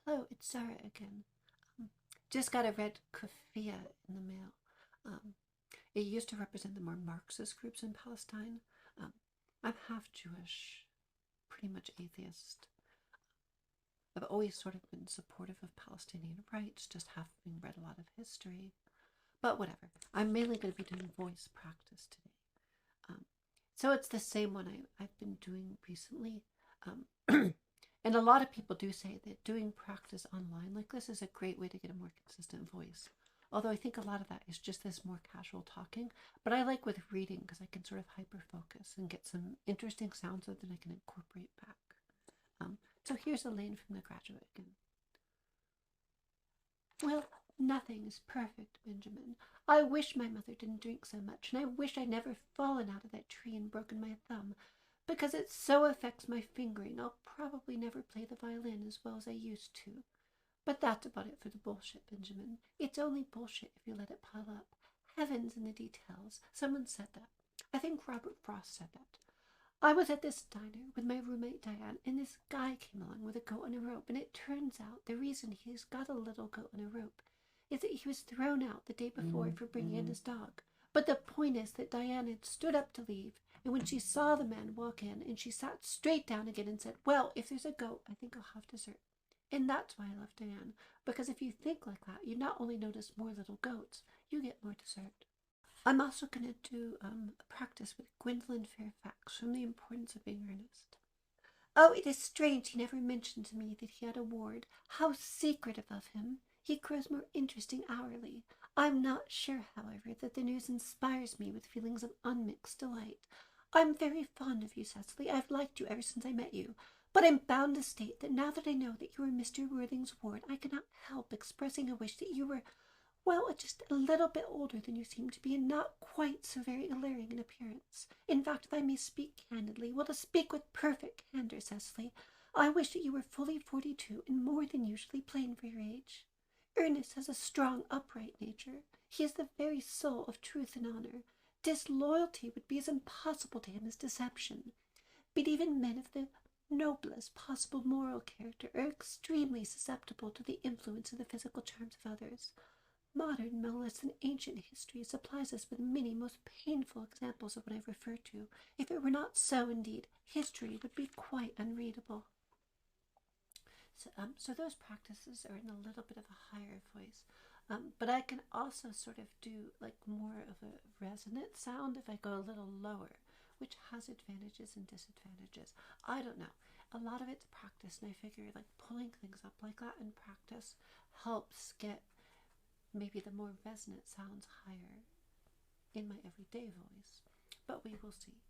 Hello, it's Sarah again. Um, just got a red kufiya in the mail. Um, it used to represent the more Marxist groups in Palestine. Um, I'm half Jewish, pretty much atheist. I've always sort of been supportive of Palestinian rights, just having read a lot of history. But whatever. I'm mainly going to be doing voice practice today. Um, so it's the same one I've been doing recently. And a lot of people do say that doing practice online like this is a great way to get a more consistent voice. Although I think a lot of that is just this more casual talking. But I like with reading because I can sort of hyper focus and get some interesting sounds that I can incorporate back. So here's Elaine from The Graduate again. Well, nothing is perfect, Benjamin. I wish my mother didn't drink so much, and I wish I'd never fallen out of that tree and broken my thumb, because it so affects my fingering I'll probably never play the violin as well as I used to. But that's about it for the bullshit, Benjamin. It's only bullshit if you let it pile up. Heaven's in the details. Someone said that. I think Robert Frost said that. I was at this diner with my roommate Diane, and this guy came along with a goat on a rope, and it turns out the reason he's got a little goat on a rope is that he was thrown out the day before for bringing in his dog. But the point is that Diane had stood up to leave, and when she saw the man walk in, and she sat straight down again and said, well, if there's a goat, I think I'll have dessert. And that's why I love Diane, because if you think like that, you not only notice more little goats, you get more dessert. I'm also going to do a practice with Gwendolyn Fairfax from The Importance of Being Earnest. Oh, it is strange he never mentioned to me that he had a ward. How secretive of him. He grows more interesting hourly. I'm not sure, however, that the news inspires me with feelings of unmixed delight. I'm very fond of you, Cecily. I've liked you ever since I met you. But I'm bound to state that now that I know that you are Mr. Worthing's ward, I cannot help expressing a wish that you were, well, just a little bit older than you seem to be, and not quite so very alluring in appearance. In fact, if I may speak candidly, well, to speak with perfect candor, Cecily, I wish that you were fully 42 and more than usually plain for your age. Ernest has a strong, upright nature. He is the very soul of truth and honor. Disloyalty would be as impossible to him as deception. But even men of the noblest possible moral character are extremely susceptible to the influence of the physical charms of others. Modern, no less than ancient history supplies us with many most painful examples of what I refer to. If it were not so, indeed, history would be quite unreadable. So those practices are in a little bit of a higher voice. But I can also sort of do like more of a resonant sound if I go a little lower, which has advantages and disadvantages. I don't know. A lot of it's practice, and I figure like pulling things up like that in practice helps get maybe the more resonant sounds higher in my everyday voice. But we will see.